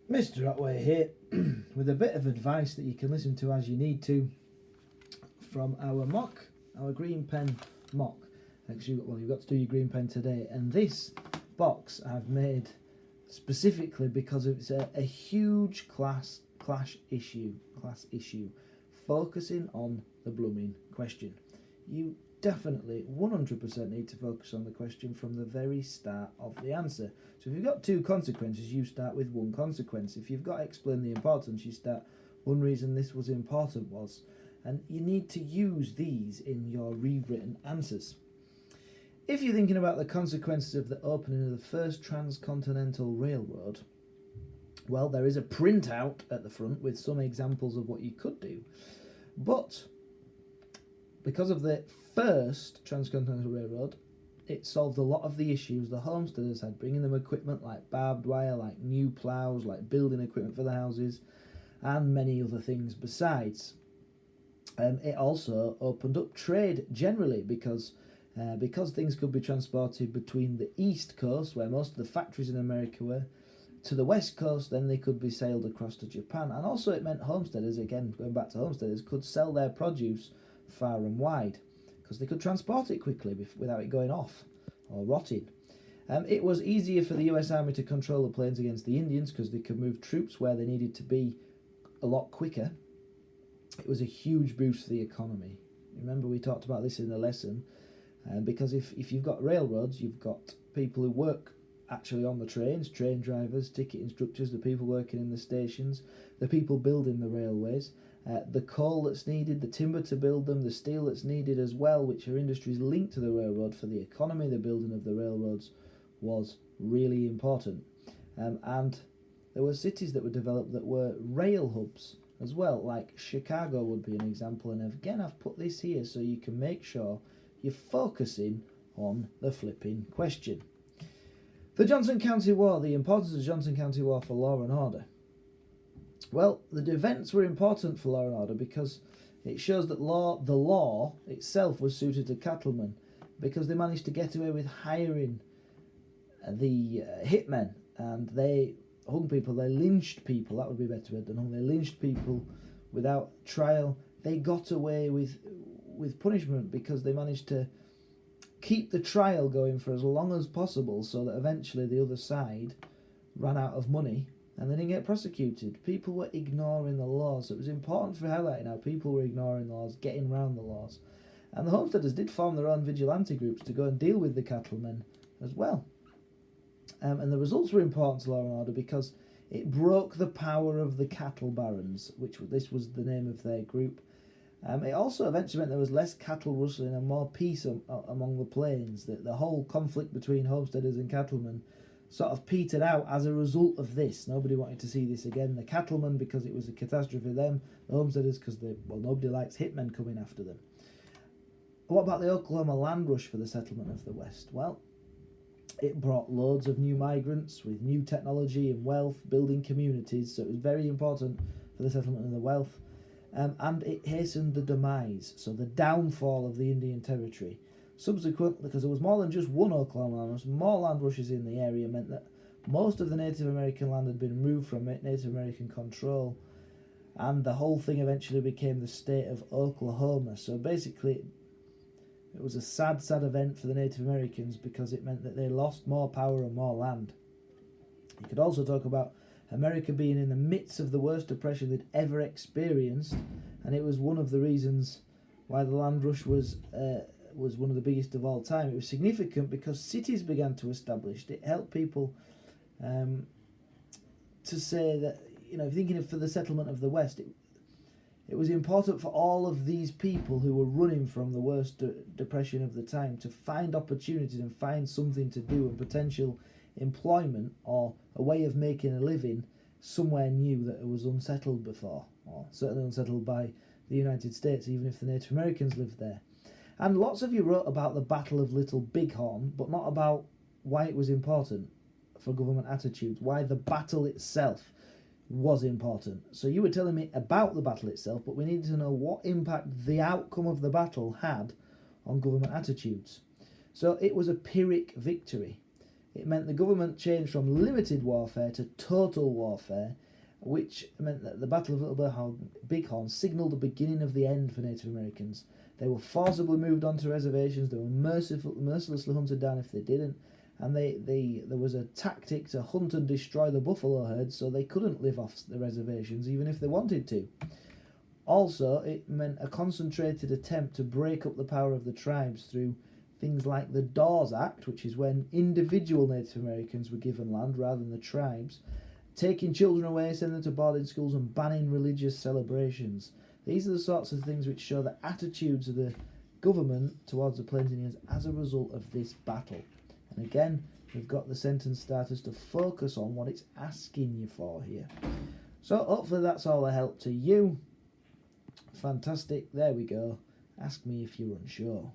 Mr. Otway here with a bit of advice that you can listen to as you need to from our green pen mock. Actually, you've got to do your green pen today, and this box I've made specifically because it's a huge class issue, focusing on the blooming question. You definitely 100% need to focus on the question from the very start of the answer. So if you've got two consequences, you start with one consequence. If you've got to explain the importance, you start one reason this was important was, and you need to use these in your rewritten answers. If you're thinking about the consequences of the opening of the first Transcontinental Railroad, well, there is a printout at the front with some examples of what you could do, but because of the first Transcontinental Railroad, it solved a lot of the issues the homesteaders had, bringing them equipment like barbed wire, like new ploughs, like building equipment for the houses, and many other things besides. It also opened up trade generally because things could be transported between the East Coast, where most of the factories in America were, to the West Coast. Then they could be sailed across to Japan, and also it meant homesteaders, again going back to homesteaders, could sell their produce far and wide because they could transport it quickly without it going off or rotting. It was easier for the US Army to control the plains against the Indians because they could move troops where they needed to be a lot quicker. It was a huge boost for the economy. Remember, we talked about this in the lesson, because if you've got railroads, you've got people who work actually on the trains, train drivers, ticket instructors, the people working in the stations, the people building the railways, the coal that's needed, the timber to build them, the steel that's needed as well, which are industries linked to the railroad for the economy. The building of the railroads was really important. And there were cities that were developed that were rail hubs as well, like Chicago would be an example. And again, I've put this here so you can make sure you're focusing on the flipping question. The Johnson County War, the importance of the Johnson County War for law and order. Well, the events were important for law and order because it shows that the law itself was suited to cattlemen, because they managed to get away with hiring the hitmen, and they hung people, they lynched people, that would be a better word than hung, they lynched people without trial. They got away with punishment because they managed to keep the trial going for as long as possible, so that eventually the other side ran out of money and they didn't get prosecuted. People were ignoring the laws. So it was important for highlighting how people were ignoring the laws, getting around the laws. And the homesteaders did form their own vigilante groups to go and deal with the cattlemen as well. And the results were important to law and order because it broke the power of the cattle barons, this was the name of their group. It also eventually meant there was less cattle rustling and more peace among the plains. The whole conflict between homesteaders and cattlemen sort of petered out as a result of this. Nobody wanted to see this again. The cattlemen, because it was a catastrophe for them. The homesteaders, because nobody likes hitmen coming after them. What about the Oklahoma land rush for the settlement of the West? Well, it brought loads of new migrants with new technology and wealth, building communities. So it was very important for the settlement of the wealth. And it hastened the demise, so the downfall of the Indian Territory. Subsequently, because there was more than just one Oklahoma land rush, more land rushes in the area meant that most of the Native American land had been removed from Native American control, and the whole thing eventually became the state of Oklahoma. So basically, it was a sad event for the Native Americans because it meant that they lost more power and more land. You could also talk about America being in the midst of the worst depression they'd ever experienced, and it was one of the reasons why the land rush was one of the biggest of all time. It was significant because cities began to establish. It helped people to say that, thinking for the settlement of the West, it was important for all of these people who were running from the worst depression of the time to find opportunities and find something to do and potential employment or a way of making a living somewhere new that it was unsettled before, or certainly unsettled by the United States, even if the Native Americans lived there. And lots of you wrote about the Battle of Little Bighorn, but not about why it was important for government attitudes, why the battle itself was important. So you were telling me about the battle itself, but we needed to know what impact the outcome of the battle had on government attitudes. So it was a Pyrrhic victory. It meant the government changed from limited warfare to total warfare, which meant that the Battle of Little Bighorn signalled the beginning of the end for Native Americans. They were forcibly moved onto reservations, they were mercilessly hunted down if they didn't, and there was a tactic to hunt and destroy the buffalo herds, so they couldn't live off the reservations even if they wanted to. Also, it meant a concentrated attempt to break up the power of the tribes through things like the Dawes Act, which is when individual Native Americans were given land rather than the tribes, taking children away, sending them to boarding schools, and banning religious celebrations. These are the sorts of things which show the attitudes of the government towards the Plains Indians as a result of this battle. And again, we've got the sentence starters to focus on what it's asking you for here. So hopefully that's all a help to you. Fantastic, there we go. Ask me if you're unsure.